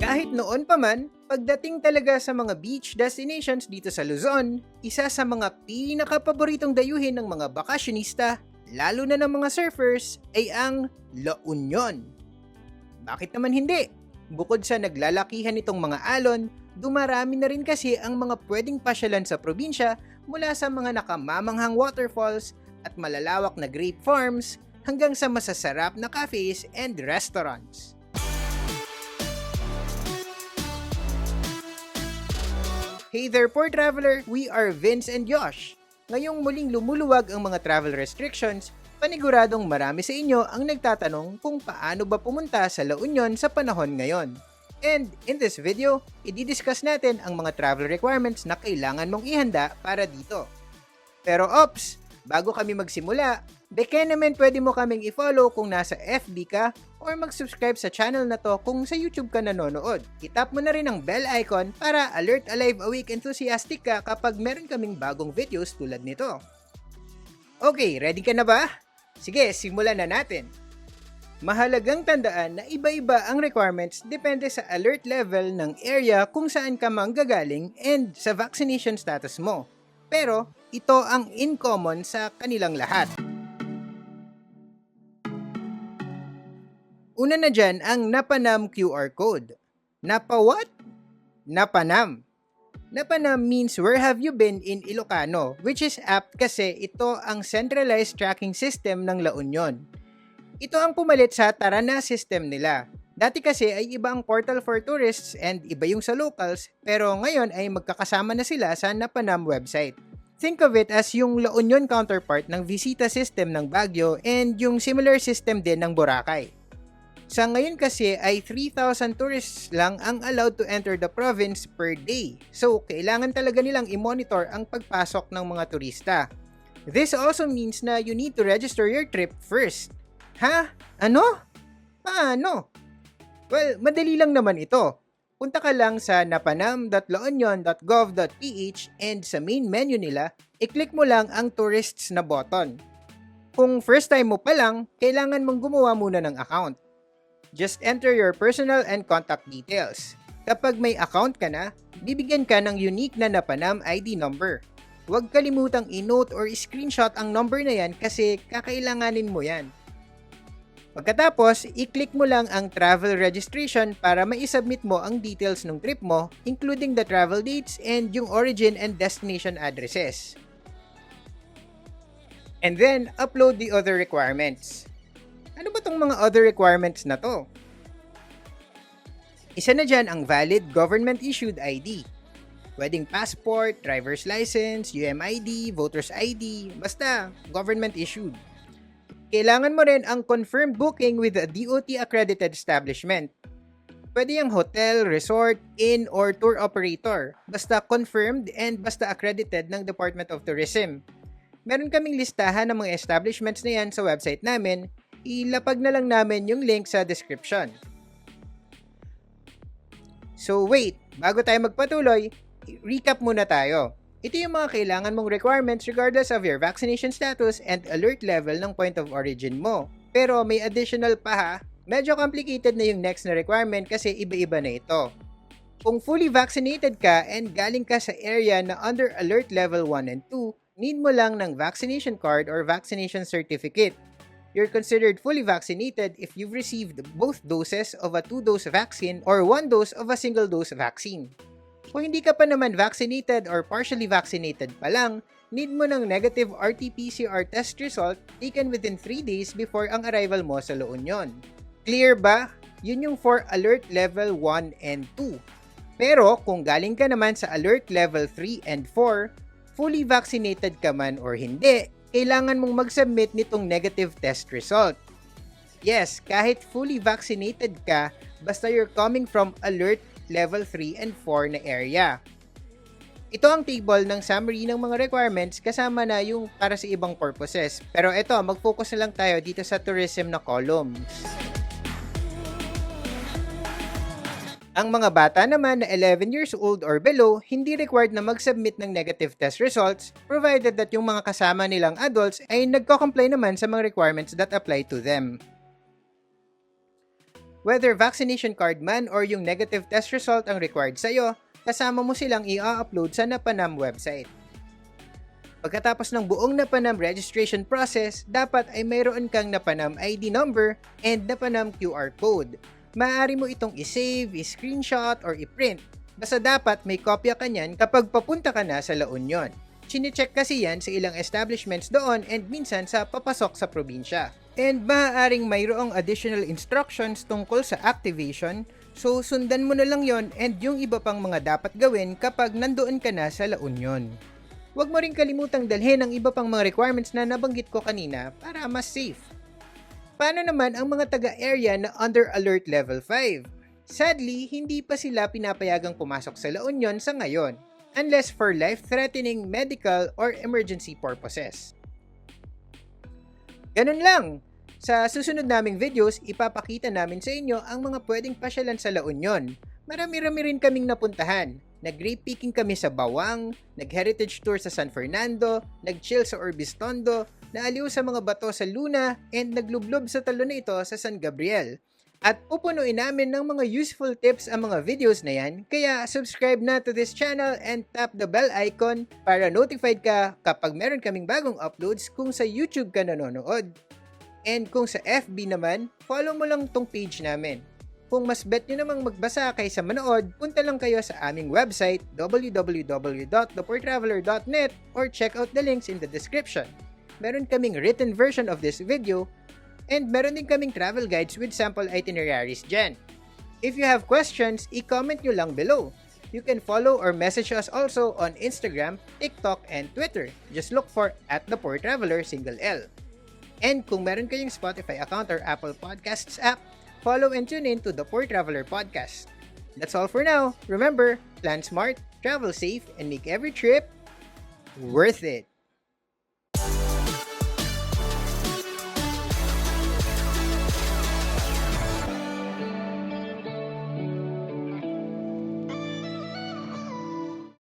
Kahit noon pa man, pagdating talaga sa mga beach destinations dito sa Luzon, isa sa mga pinakapaboritong dayuhin ng mga bakasyonista, lalo na ng mga surfers, ay ang La Union. Bakit naman hindi? Bukod sa naglalakihan itong mga alon, dumarami na rin kasi ang mga pwedeng pasyalan sa probinsya mula sa mga nakamamanghang waterfalls at malalawak na grape farms hanggang sa masasarap na cafes and restaurants. Hey there, poor traveler! We are Vince and Josh. Ngayong muling lumuluwag ang mga travel restrictions, paniguradong marami sa inyo ang nagtatanong kung paano ba pumunta sa La Union sa panahon ngayon. And in this video, i-discuss natin ang mga travel requirements na kailangan mong ihanda para dito. Pero ops, bago kami magsimula, beke naman pwede mo kaming i-follow kung nasa FB ka or mag-subscribe sa channel na to kung sa YouTube ka nanonood. I-tap mo na rin ang bell icon para alert, alive, awake, enthusiastic ka kapag meron kaming bagong videos tulad nito. Okay, ready ka na ba? Sige, simulan na natin. Mahalagang tandaan na iba-iba ang requirements depende sa alert level ng area kung saan ka manggagaling and sa vaccination status mo. Pero, ito ang in common sa kanilang lahat. Una na dyan ang Napanam QR code. Napa what? Napanam. Napanam means where have you been in Ilocano, which is apt kasi ito ang centralized tracking system ng La Union. Ito ang pumalit sa Tarana system nila. Dati kasi ay iba ang portal for tourists and iba yung sa locals, pero ngayon ay magkakasama na sila sa Napanam website. Think of it as yung La Union counterpart ng Visita system ng Baguio and yung similar system din ng Boracay. Sa ngayon kasi ay 3,000 tourists lang ang allowed to enter the province per day. So, kailangan talaga nilang i-monitor ang pagpasok ng mga turista. This also means na you need to register your trip first. Ha? Ano? Paano? Well, madali lang naman ito. Punta ka lang sa napanam.launion.gov.ph and sa main menu nila, i-click mo lang ang tourists na button. Kung first time mo pa lang, kailangan mong gumawa muna ng account. Just enter your personal and contact details. Kapag may account ka na, bibigyan ka ng unique na Napanam ID number. Huwag kalimutang i-note or i-screenshot ang number na yan kasi kakailanganin mo yan. Pagkatapos, i-click mo lang ang travel registration para mai-submit mo ang details ng trip mo, including the travel dates and yung origin and destination addresses. And then, upload the other requirements. Ano ba tong mga other requirements na to? Isa na dyan ang valid government-issued ID. Pwedeng passport, driver's license, UMID, voter's ID, basta government-issued. Kailangan mo rin ang confirmed booking with a DOT-accredited establishment. Pwede yung hotel, resort, inn, or tour operator. Basta confirmed and basta accredited ng Department of Tourism. Meron kaming listahan ng mga establishments na yan sa website namin. Ilapag na lang namin yung link sa description. So wait, bago tayo magpatuloy, recap muna tayo. Ito yung mga kailangan mong requirements regardless of your vaccination status and alert level ng point of origin mo. Pero may additional pa ha, medyo complicated na yung next na requirement kasi iba-iba na ito. Kung fully vaccinated ka and galing ka sa area na under alert level 1 and 2, need mo lang ng vaccination card or vaccination certificate. You're considered fully vaccinated if you've received both doses of a 2-dose vaccine or 1 dose of a single-dose vaccine. Kung hindi ka pa naman vaccinated or partially vaccinated pa lang, need mo ng negative RT-PCR test result taken within 3 days before ang arrival mo sa La Union. Clear ba? Yun yung for alert level 1 and 2. Pero kung galing ka naman sa alert level 3 and 4, fully vaccinated ka man or hindi, kailangan mong mag-submit nitong negative test result. Yes, kahit fully vaccinated ka, basta you're coming from alert level 3 and 4 na area. Ito ang table ng summary ng mga requirements kasama na yung para sa ibang purposes. Pero ito, mag-focus na lang tayo dito sa tourism na columns. Ang mga bata naman na 11 years old or below, hindi required na mag-submit ng negative test results provided that yung mga kasama nilang adults ay nagko-comply naman sa mga requirements that apply to them. Whether vaccination card man or yung negative test result ang required sa'yo, kasama mo silang i-upload sa Napanam website. Pagkatapos ng buong Napanam registration process, dapat ay mayroon kang Napanam ID number and Napanam QR code. Maaari mo itong i-save, i-screenshot, or i-print. Basta dapat may kopya ka niyan kapag papunta ka na sa La Union. Chine-check kasi yan sa ilang establishments doon and minsan sa papasok sa probinsya. And maaaring mayroong additional instructions tungkol sa activation, so sundan mo na lang yon and yung iba pang mga dapat gawin kapag nandoon ka na sa La Union. Huwag mo rin kalimutang dalhin ang iba pang mga requirements na nabanggit ko kanina para mas safe. Paano naman ang mga taga-area na under Alert Level 5? Sadly, hindi pa sila pinapayagang pumasok sa La Union sa ngayon, unless for life-threatening medical or emergency purposes. Ganun lang! Sa susunod naming videos, ipapakita namin sa inyo ang mga pwedeng pasyalan sa La Union. Marami-rami rin kaming napuntahan. Nag-grape picking kami sa Bawang, nag-heritage tour sa San Fernando, nag-chill sa Orbistondo, naaliw sa mga bato sa Luna, and naglublob sa talon na ito sa San Gabriel. At pupunuin namin ng mga useful tips ang mga videos na yan, kaya subscribe na to this channel and tap the bell icon para notified ka kapag meron kaming bagong uploads kung sa YouTube ka nanonood. And kung sa FB naman, follow mo lang tong page namin. Kung mas bet nyo namang magbasa kaysa manood, punta lang kayo sa aming website www.thepoortraveler.net or check out the links in the description. Meron kaming written version of this video and meron din kaming travel guides with sample itineraries dyan. If you have questions, i-comment nyo lang below. You can follow or message us also on Instagram, TikTok, and Twitter. Just look for @thepoortraveler _L. And kung meron kayong Spotify account or Apple Podcasts app, follow and tune in to the Poor Traveler Podcast. That's all for now. Remember, plan smart, travel safe, and make every trip worth it.